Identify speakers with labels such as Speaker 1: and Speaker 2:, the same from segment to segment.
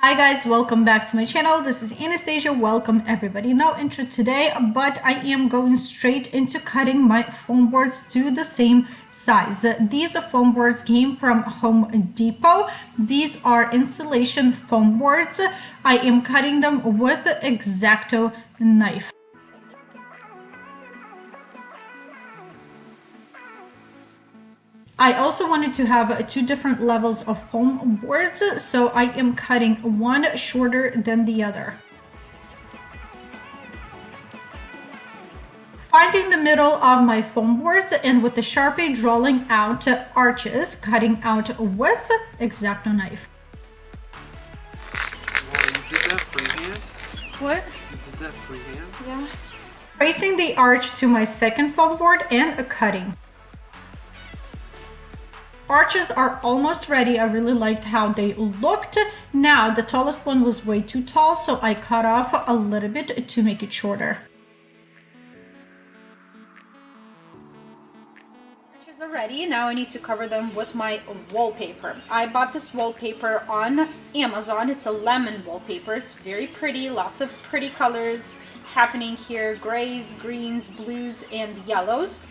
Speaker 1: Hi guys, welcome back to my channel. This is Anastasia. Welcome everybody. No intro today, but I am going straight into cutting my foam boards to the same size. These foam boards came from Home Depot. These are insulation foam boards. I am cutting them with the X-Acto knife. I also wanted to have two different levels of foam boards, so I am cutting one shorter than the other. Finding the middle of my foam boards and with the Sharpie drawing out arches, cutting out with X-Acto knife.
Speaker 2: Well, you did that freehand?
Speaker 1: What?
Speaker 2: You did that freehand?
Speaker 1: Yeah. Tracing the arch to my second foam board and cutting. Arches are almost ready. I really liked how they looked. Now the tallest one was way too tall, so I cut off a little bit to make it shorter. Arches are ready. Now I need to cover them with my wallpaper. I bought this wallpaper on Amazon. It's a lemon wallpaper. It's very pretty, lots of pretty colors happening here: grays, greens, blues, and yellows.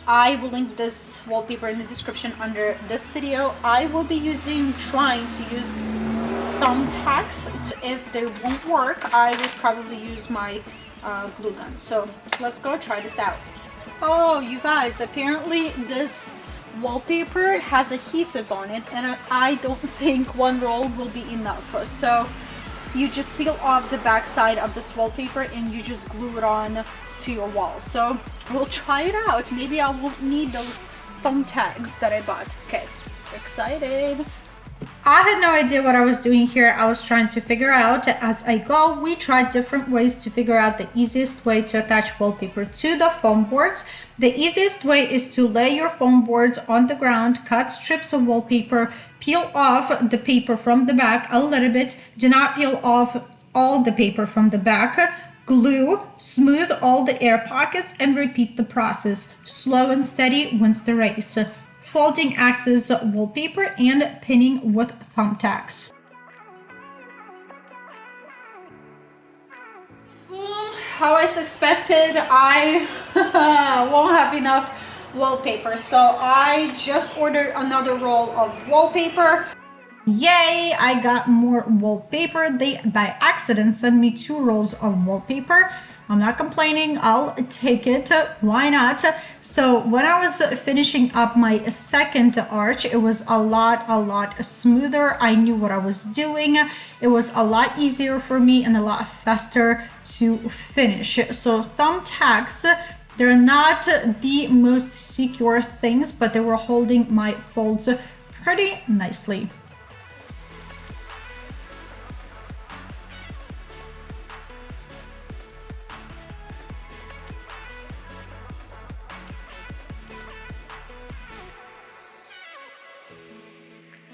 Speaker 1: I will link this wallpaper in the description under this video. I will be trying to use thumbtacks. If they won't work, I will probably use my glue gun. So let's go try this out. Oh, you guys, apparently this wallpaper has adhesive on it, and I don't think one roll will be enough. So you just peel off the back side of this wallpaper and you just glue it on to your wall. So we'll try it out. Maybe I won't need those thumb tags that I bought. Okay, excited. I had no idea what I was doing here. I was trying to figure out as I go. We tried different ways to figure out the easiest way to attach wallpaper to the foam boards. The easiest way is to lay your foam boards on the ground, cut strips of wallpaper, peel off the paper from the back a little bit. Do not peel off all the paper from the back. Glue, smooth all the air pockets, and repeat the process. Slow and steady wins the race. Folding access wallpaper and pinning with thumbtacks. Boom! How I suspected, I won't have enough wallpaper, so I just ordered another roll of wallpaper. Yay, I got more wallpaper. They by accident sent me 2 rolls of wallpaper. I'm not complaining, I'll take it, why not? So when I was finishing up my second arch, it was a lot smoother. I knew what I was doing. It was a lot easier for me and a lot faster to finish. So thumbtacks, they're not the most secure things, but they were holding my folds pretty nicely.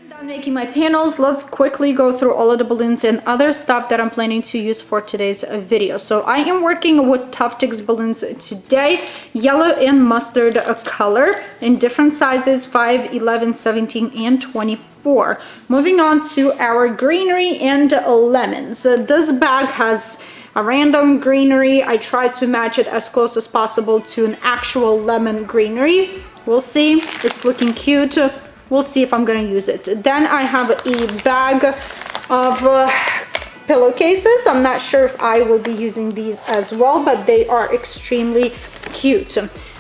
Speaker 1: Done making my panels. Let's quickly go through all of the balloons and other stuff that I'm planning to use for today's video. So I am working with Tuftex balloons today, yellow and mustard color in different sizes, 5, 11, 17, and 24. Moving on to our greenery and lemons. This bag has a random greenery. I tried to match it as close as possible to an actual lemon greenery. We'll see. It's looking cute. We'll see if I'm going to use it. Then I have a bag of pillowcases. I'm not sure if I will be using these as well, but they are extremely cute.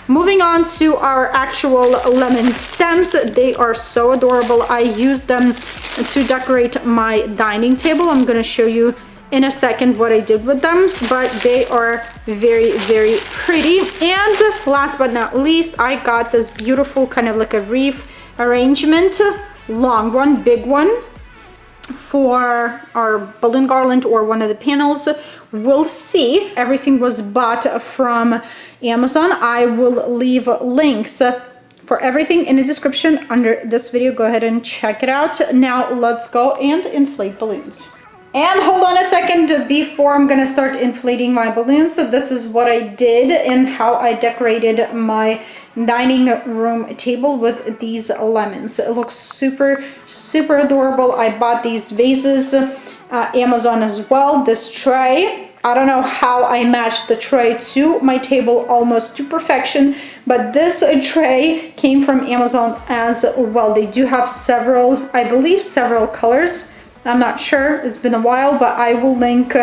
Speaker 1: Moving on to our actual lemon stems. They are so adorable. I use them to decorate my dining table. I'm going to show you in a second what I did with them, but they are very pretty. And last but not least, I got this beautiful kind of like a wreath arrangement, long one, big one, for our balloon garland or one of the panels. We'll see. Everything was bought from Amazon. I will leave links for everything in the description under this video. Go ahead and check it out. Now let's go and inflate balloons. And hold on a second before I'm gonna start inflating my balloons. So this is what I did and how I decorated my dining room table with these lemons. It looks super adorable. I bought these vases Amazon as well. This tray, I don't know how I matched the tray to my table almost to perfection, but this tray came from Amazon as well. They do have several, I believe several colors. I'm not sure, it's been a while, but I will link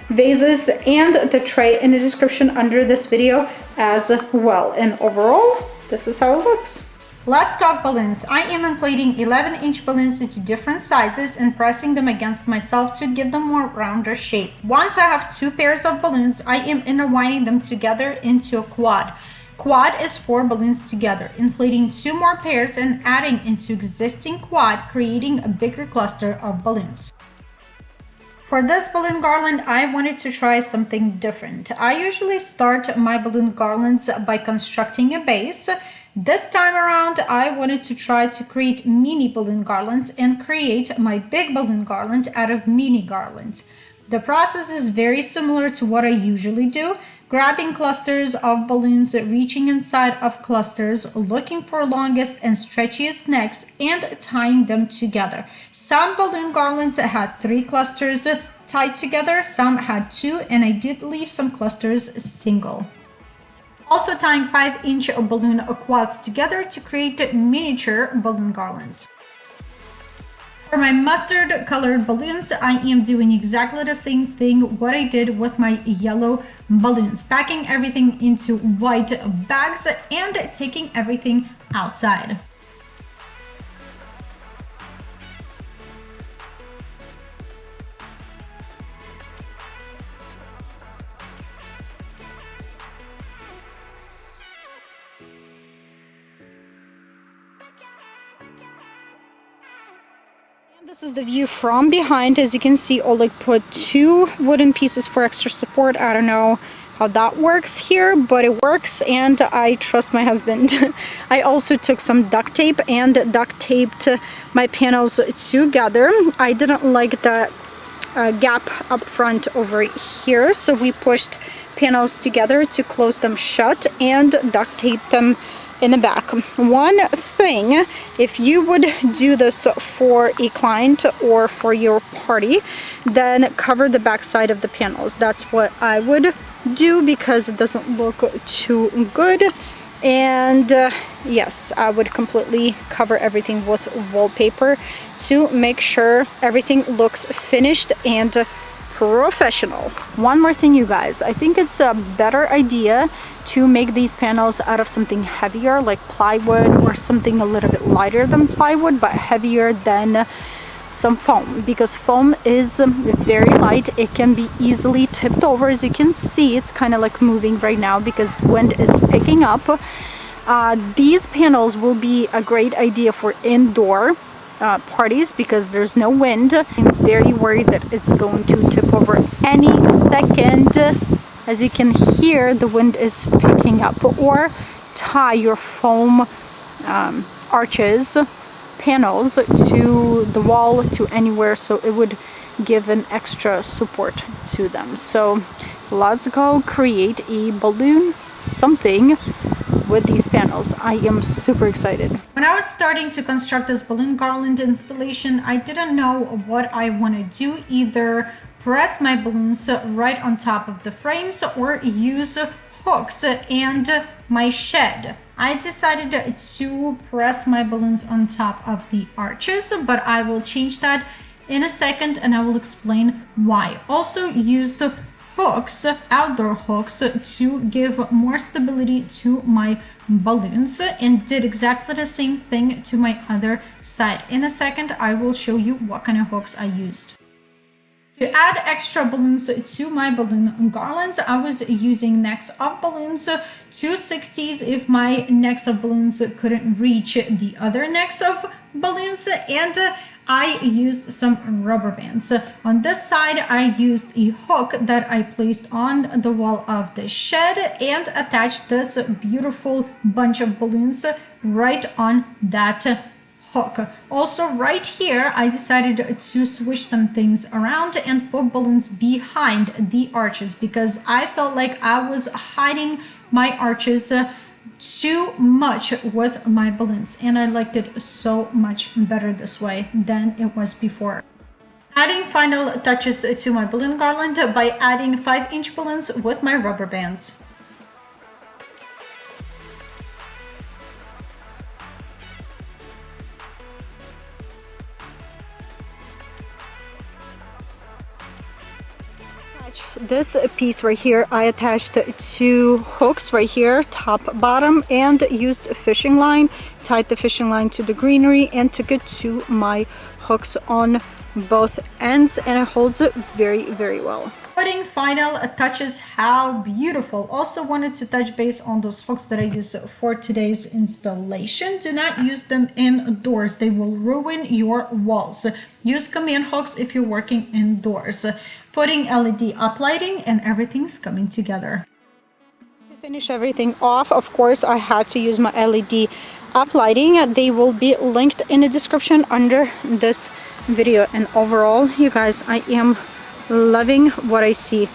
Speaker 1: vases and the tray in the description under this video as well. And overall, this is how it looks. Let's talk balloons. I am inflating 11-inch balloons into different sizes and pressing them against myself to give them more rounder shape. Once I have 2 pairs of balloons, I am intertwining them together into a quad. Quad is 4 balloons together, inflating 2 more pairs and adding into existing quad, creating a bigger cluster of balloons. For this balloon garland, I wanted to try something different. I usually start my balloon garlands by constructing a base. This time around, I wanted to try to create mini balloon garlands and create my big balloon garland out of mini garlands. The process is very similar to what I usually do, grabbing clusters of balloons, reaching inside of clusters, looking for longest and stretchiest necks, and tying them together. Some balloon garlands had 3 clusters tied together, some had 2, and I did leave some clusters single. Also tying 5-inch balloon quads together to create miniature balloon garlands. For my mustard colored balloons, I am doing exactly the same thing what I did with my yellow balloons, packing everything into white bags and taking everything outside. This is the view from behind. As you can see, Oleg put 2 wooden pieces for extra support. I don't know how that works here, but it works, and I trust my husband. I also took some duct tape and duct taped my panels together. I didn't like the gap up front over here, so we pushed panels together to close them shut and duct taped them in the back. One thing, if you would do this for a client or for your party, then cover the back side of the panels. That's what I would do because it doesn't look too good. And yes, I would completely cover everything with wallpaper to make sure everything looks finished and professional. One more thing, you guys, I think it's a better idea to make these panels out of something heavier like plywood or something a little bit lighter than plywood but heavier than some foam, because foam is very light. It can be easily tipped over. As you can see, it's kind of like moving right now because wind is picking up. These panels will be a great idea for indoor parties because there's no wind. I'm very worried that it's going to tip over any second. As you can hear, the wind is picking up. Or tie your foam arches, panels to the wall, to anywhere, so it would give an extra support to them. So let's go create a balloon something with these panels. I am super excited. When I was starting to construct this balloon garland installation, I didn't know what I want to do, either press my balloons right on top of the frames or use hooks and my shed. I decided to press my balloons on top of the arches, but I will change that in a second and I will explain why. Also used hooks, outdoor hooks, to give more stability to my balloons, and did exactly the same thing to my other side. In a second, I will show you what kind of hooks I used. To add extra balloons to my balloon garlands, I was using necks of balloons, 260s if my necks of balloons couldn't reach the other necks of balloons, and I used some rubber bands. On this side, I used a hook that I placed on the wall of the shed and attached this beautiful bunch of balloons right on that hook. Also right here, I decided to switch some things around and put balloons behind the arches because I felt like I was hiding my arches too much with my balloons, and I liked it so much better this way than it was before. Adding final touches to my balloon garland by adding 5-inch balloons with my rubber bands. This piece right here, I attached 2 hooks right here, top, bottom, and used a fishing line, tied the fishing line to the greenery, and took it to my hooks on both ends, and it holds it very, very well. Putting final touches, how beautiful. Also wanted to touch base on those hooks that I use for today's installation. Do not use them indoors. They will ruin your walls. Use command hooks if you're working indoors. Putting LED uplighting, and everything's coming together. To finish everything off, of course, I had to use my LED uplighting. They will be linked in the description under this video. And overall, you guys, I am loving what I see.